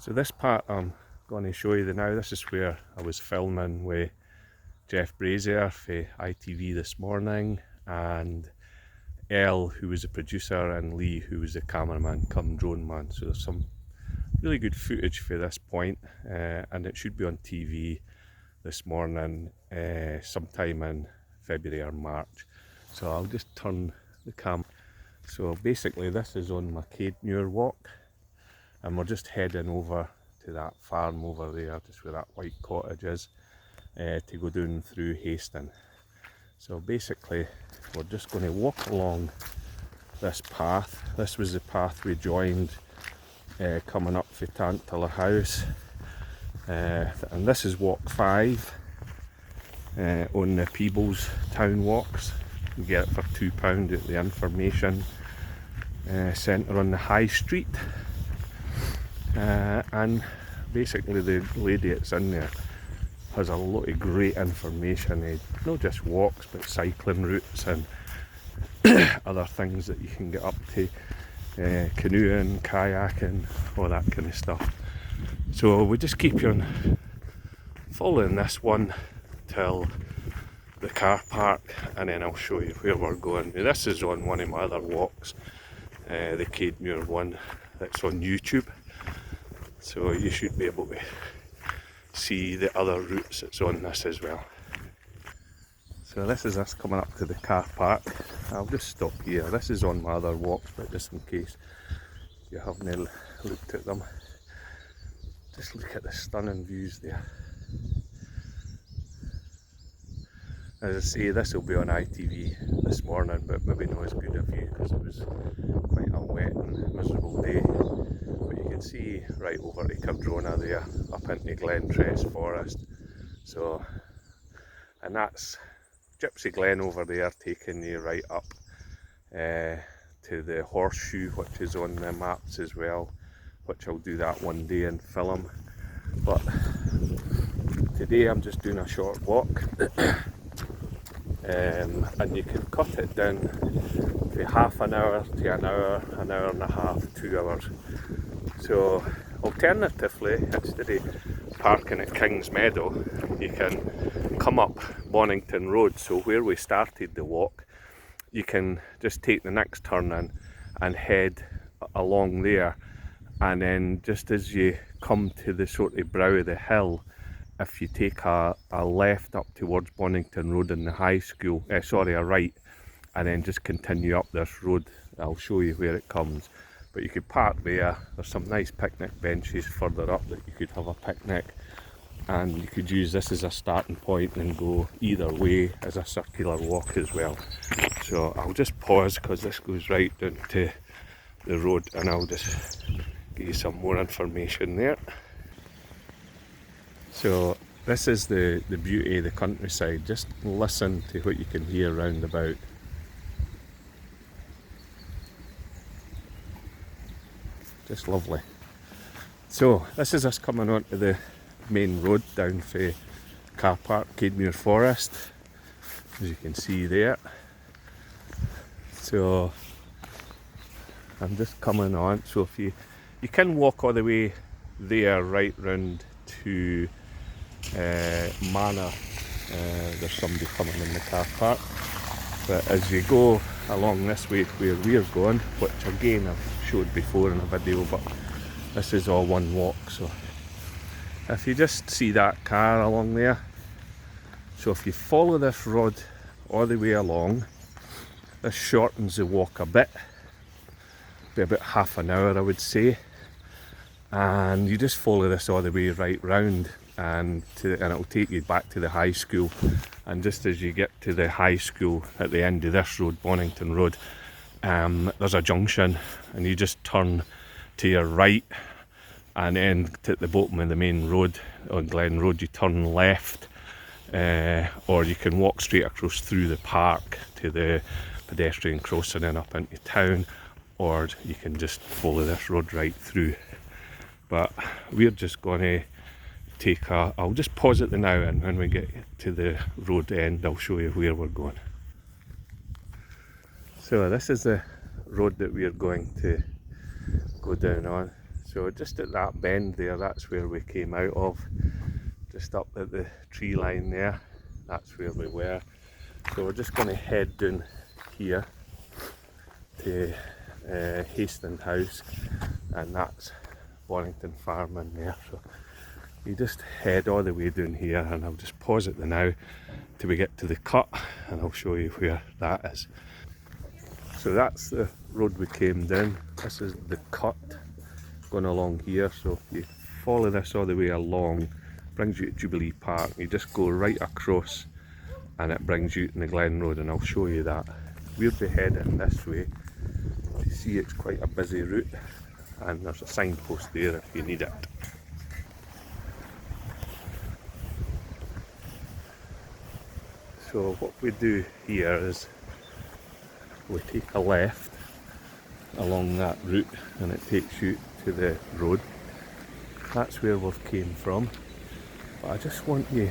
So this part I'm going to show you now. This is where I was filming with Jeff Brazier for ITV this morning, and Elle, who was the producer, and Lee, who was the cameraman come drone man. So there's some really good footage for this point, and it should be on TV this morning sometime in February or March. So I'll just turn the camera. So basically this is on my cademuir walk, and we're just heading over to that farm over there, just where that white cottage is, to go down through Hayston. So basically we're just going to walk along this path. This was the path we joined coming up for Tantler House, and this is walk 5 on the Peebles town walks. You get it for £2 at the information centre on the high street, and basically the lady that's in there has a lot of great information, not just walks but cycling routes and other things that you can get up to, canoeing, kayaking, all that kind of stuff. So we just keep on following this one till the car park, and then I'll show you where we're going. Now, this is on one of my other walks, the cademuir one that's on YouTube, so you should be able to see the other routes that's on this as well. So this is us coming up to the car park. I'll just stop here. This is on my other walks, but just in case you haven't looked at them, just look at the stunning views there. As I say, this will be on ITV this morning, but maybe not as good a view because it was quite a wet and miserable day. But you can see right over to Cardrona there, up into Glentress Forest. So, and that's Gypsy Glen over there, taking you right up to the horseshoe, which is on the maps as well, which I'll do that one day and film. But today I'm just doing a short walk. And you can cut it down from half an hour to an hour and a half, 2 hours. So alternatively, instead of parking at King's Meadow, you can come up Bonington Road. So where we started the walk, you can just take the next turn in and head along there, and then just as you come to the sort of brow of the hill, if you take a left up towards Bonington Road in the high school, a right, and then just continue up this road. I'll show you where it comes. But you could park there. There's some nice picnic benches further up that you could have a picnic, and you could use this as a starting point and go either way as a circular walk as well. So I'll just pause because this goes right down to the road, and I'll just give you some more information there. So this is the beauty of the countryside. Just listen to what you can hear round about. Just lovely. So this is us coming onto the main road down for car park, Cademuir Forest, as you can see there. So I'm just coming on. So if you can walk all the way there right round to Manor, there's somebody coming in the car park, but as you go along this way where we're going, which again I've showed before in a video, but this is all one walk. So if you just see that car along there, so if you follow this road all the way along, this shortens the walk a bit, be about half an hour I would say, and you just follow this all the way right round, and it'll take you back to the high school. And just as you get to the high school at the end of this road, Bonington Road, there's a junction, and you just turn to your right, and then at the bottom of the main road on Glen Road you turn left, or you can walk straight across through the park to the pedestrian crossing and up into town, or you can just follow this road right through. But we're just going to take I'll just pause it now, and when we get to the road end I'll show you where we're going. So this is the road that we're going to go down on. So just at that bend there, that's where we came out of, just up at the tree line there, that's where we were. So we're just going to head down here to Hayston House, and that's Bonington Farm in there. So you just head all the way down here, and I'll just pause it now till we get to the cut, and I'll show you where that is. So that's the road we came down. This is the cut going along here. So if you follow this all the way along, brings you to Jubilee Park. You just go right across and it brings you to the Glen Road, and I'll show you that. We'll be heading this way. You see it's quite a busy route, and there's a signpost there if you need it. So what we do here is we take a left along that route, and it takes you to the road. That's where we've came from. But I just want you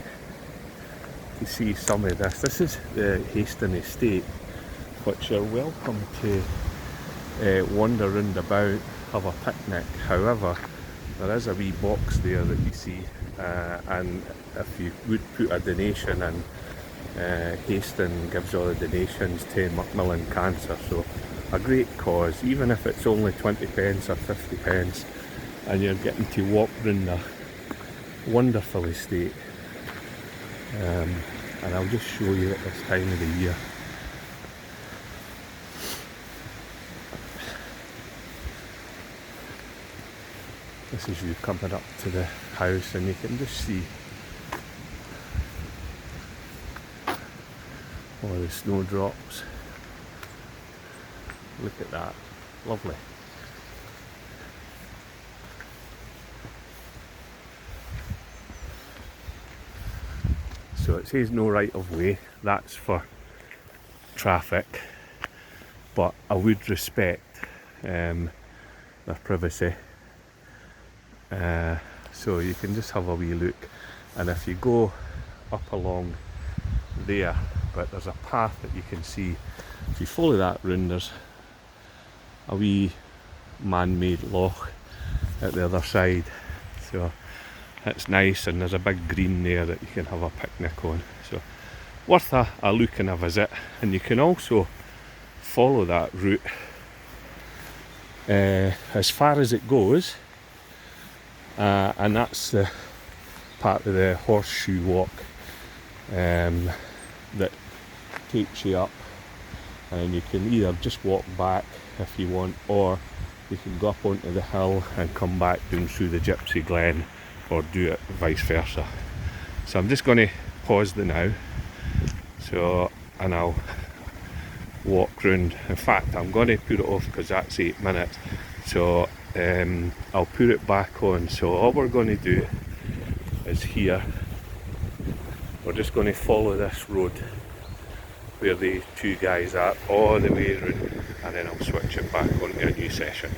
to see some of this. This is the Hayston Estate, but you're welcome to wander round about, have a picnic. However, there is a wee box there that you see, and if you would put a donation in, Hayston gives all the donations to Macmillan Cancer, so a great cause, even if it's only 20 pence or 50 pence, and you're getting to walk round a wonderful estate. And I'll just show you at this time of the year. This is you coming up to the house, and you can just see all the snowdrops. Look at that, lovely. So it says no right of way, that's for traffic, but I would respect their privacy. So you can just have a wee look, and if you go up along there, but there's a path that you can see. If you follow that round, there's a wee man-made loch at the other side. So it's nice, and there's a big green there that you can have a picnic on. So worth a look and a visit. And you can also follow that route as far as it goes, and that's the part of the horseshoe walk that takes you up, and you can either just walk back if you want, or you can go up onto the hill and come back down through the Gypsy Glen, or do it vice versa. So I'm just going to pause the now, and I'll walk round. In fact, I'm going to put it off because that's 8 minutes, so I'll put it back on. So all we're going to do is here, we're just going to follow this road where the two guys are all the way around, and then I'll switch it back onto a new session.